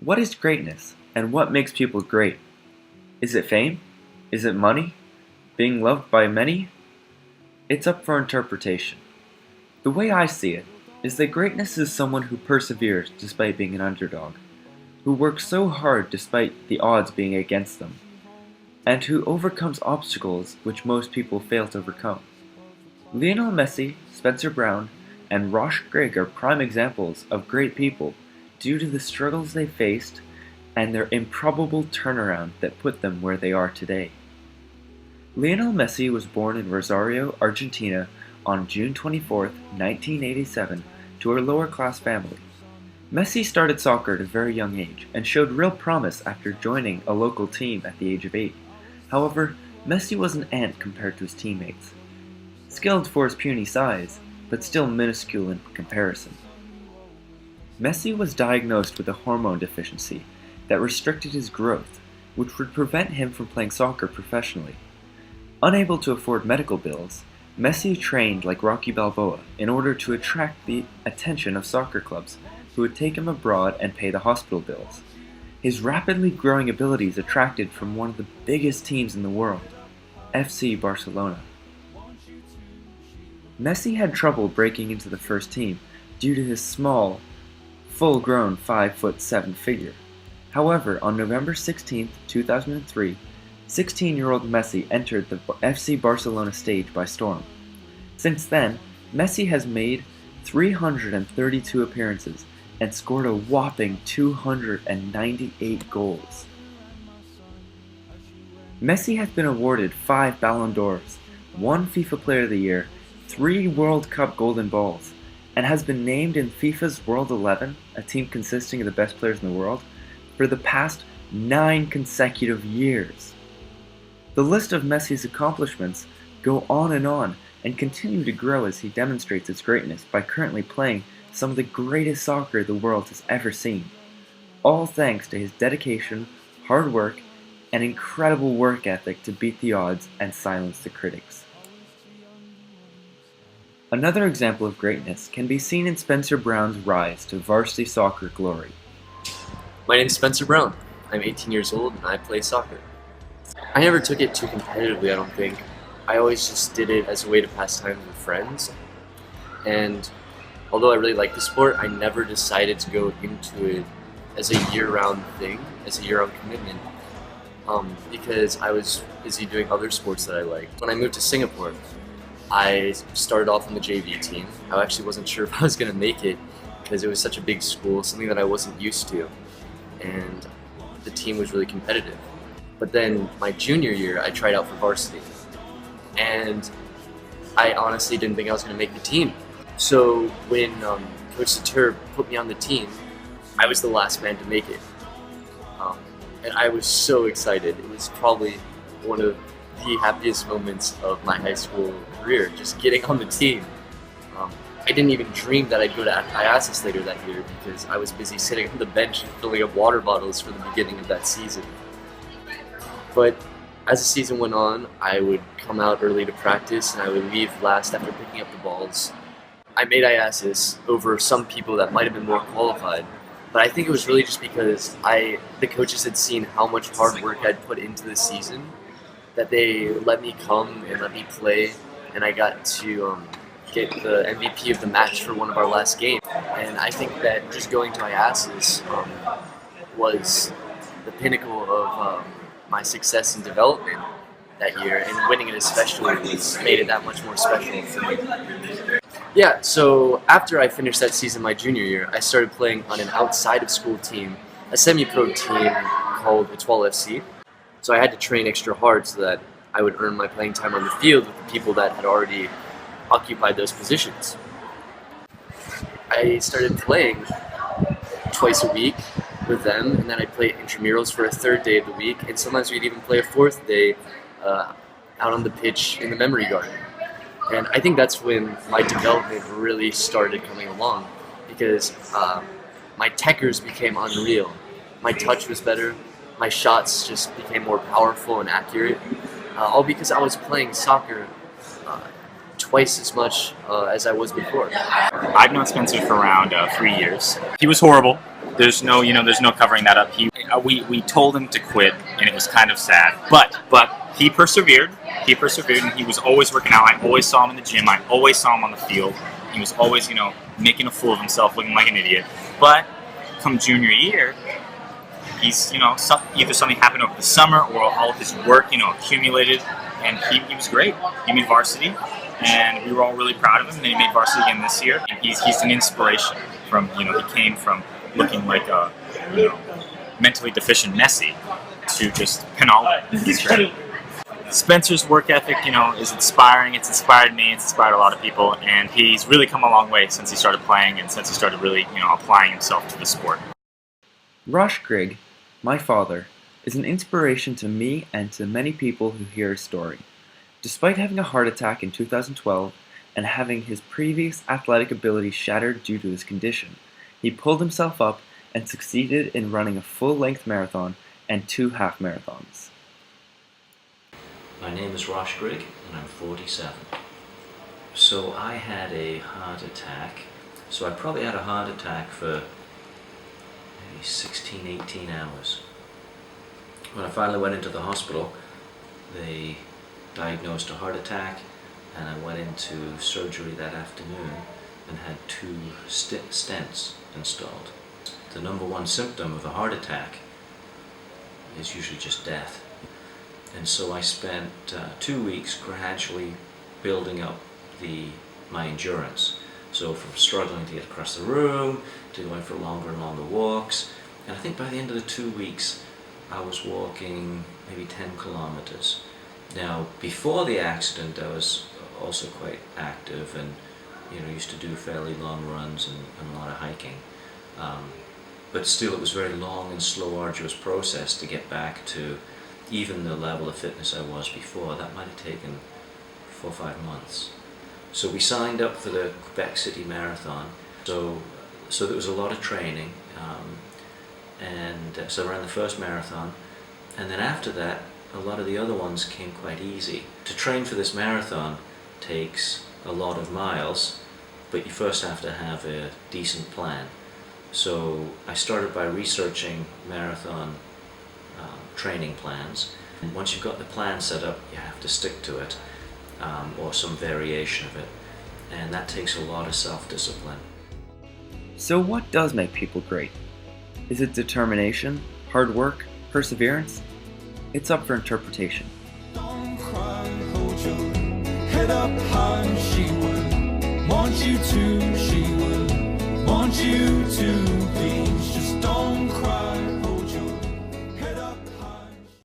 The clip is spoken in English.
What is greatness, and what makes people great? Is it fame? Is it money? Being loved by many? It's up for interpretation. The way I see it is that greatness is someone who perseveres despite being an underdog, who works so hard despite the odds being against them, and who overcomes obstacles which most people fail to overcome. Lionel Messi, Spencer Brown, and Rosh Grigg are prime examples of great people due to the struggles they faced and their improbable turnaround that put them where they are today. Lionel Messi was born in Rosario, Argentina on June 24, 1987, to a lower-class family. Messi started soccer at a very young age and showed real promise after joining a local team at the age of 8. However, Messi was an ant compared to his teammates. Skilled for his puny size, but still minuscule in comparison. Messi was diagnosed with a hormone deficiency that restricted his growth, which would prevent him from playing soccer professionally. Unable to afford medical bills, Messi trained like Rocky Balboa in order to attract the attention of soccer clubs who would take him abroad and pay the hospital bills. His rapidly growing abilities attracted from one of the biggest teams in the world, FC Barcelona. Messi had trouble breaking into the first team due to his small, full-grown 5'7" figure. However, on November 16, 2003, 16-year-old Messi entered the FC Barcelona stage by storm. Since then, Messi has made 332 appearances and scored a whopping 298 goals. Messi has been awarded 5 Ballon d'Ors, 1 FIFA Player of the Year, 3 World Cup Golden Balls, and has been named in FIFA's World 11, a team consisting of the best players in the world, for the past 9 consecutive years. The list of Messi's accomplishments go on and continue to grow as he demonstrates his greatness by currently playing some of the greatest soccer the world has ever seen, all thanks to his dedication, hard work, and incredible work ethic to beat the odds and silence the critics. Another example of greatness can be seen in Spencer Brown's rise to varsity soccer glory. My name is Spencer Brown. I'm 18 years old and I play soccer. I never took it too competitively, I don't think. I always just did it as a way to pass time with friends. And although I really like the sport, I never decided to go into it as a year-round thing, as a year-round commitment, because I was busy doing other sports that I liked. When I moved to Singapore, I started off on the JV team. I actually wasn't sure if I was going to make it because it was such a big school, something that I wasn't used to, and the team was really competitive. But then my junior year, I tried out for varsity, and I honestly didn't think I was going to make the team. So when Coach Satur put me on the team, I was the last man to make it, and I was so excited. It was probably one of the happiest moments of my high school career, just getting on the team. I didn't even dream that I'd go to IASIS later that year because I was busy sitting on the bench and filling up water bottles for the beginning of that season. But as the season went on, I would come out early to practice and I would leave last after picking up the balls. I made IASIS over some people that might have been more qualified, but I think it was really just because the coaches had seen how much hard work I'd put into the season that they let me come and let me play, and I got to get the MVP of the match for one of our last games. And I think that just going to IASIS was the pinnacle of my success and development that year, and winning it especially made it that much more special for me. Yeah, so after I finished that season my junior year, I started playing on an outside of school team, a semi-pro team called Etoile FC. So I had to train extra hard so that I would earn my playing time on the field with the people that had already occupied those positions. I started playing twice a week with them, and then I'd play intramurals for a third day of the week, and sometimes we'd even play a fourth day out on the pitch in the memory garden. And I think that's when my development really started coming along, because my techers became unreal. My touch was better, my shots just became more powerful and accurate, all because I was playing soccer twice as much as I was before. I've known Spencer for around 3 years. He was horrible. There's no, there's no covering that up. We told him to quit, and it was kind of sad. But he persevered. He persevered, and he was always working out. I always saw him in the gym. I always saw him on the field. He was always, making a fool of himself, looking like an idiot. But come junior year, he's, either something happened over the summer or all of his work, accumulated, and he was great. He made varsity, and we were all really proud of him. And then he made varsity again this year. And he's an inspiration. From he came from looking like a mentally deficient Messi to just Pinaldo. He's great. Spencer's work ethic, is inspiring. It's inspired me. It's inspired a lot of people, and he's really come a long way since he started playing and since he started really, applying himself to the sport. Rosh Grigg, my father, is an inspiration to me and to many people who hear his story. Despite having a heart attack in 2012 and having his previous athletic ability shattered due to his condition, he pulled himself up and succeeded in running a full-length marathon and 2 half marathons. My name is Rosh Grigg, and I'm 47. So I had a heart attack. So I probably had a heart attack for maybe 16, 18 hours. When I finally went into the hospital, they diagnosed a heart attack, and I went into surgery that afternoon and had 2 stents installed. The number one symptom of a heart attack is usually just death. And so I spent 2 weeks gradually building up my endurance. So from struggling to get across the room, to going for longer and longer walks. And I think by the end of the 2 weeks, I was walking maybe 10 kilometers. Now, before the accident, I was also quite active and used to do fairly long runs and a lot of hiking. But still, it was a very long and slow, arduous process to get back to even the level of fitness I was before. That might have taken 4 or 5 months. So we signed up for the Quebec City Marathon. So there was a lot of training, and so I ran the first marathon. And then after that, a lot of the other ones came quite easy. To train for this marathon takes a lot of miles, but you first have to have a decent plan. So I started by researching marathon training plans. And once you've got the plan set up, you have to stick to it, or some variation of it, and that takes a lot of self-discipline. So what does make people great? Is it determination, hard work, perseverance? It's up for interpretation. Don't cry, hold your head up high. She would want you to, she would want you to, please just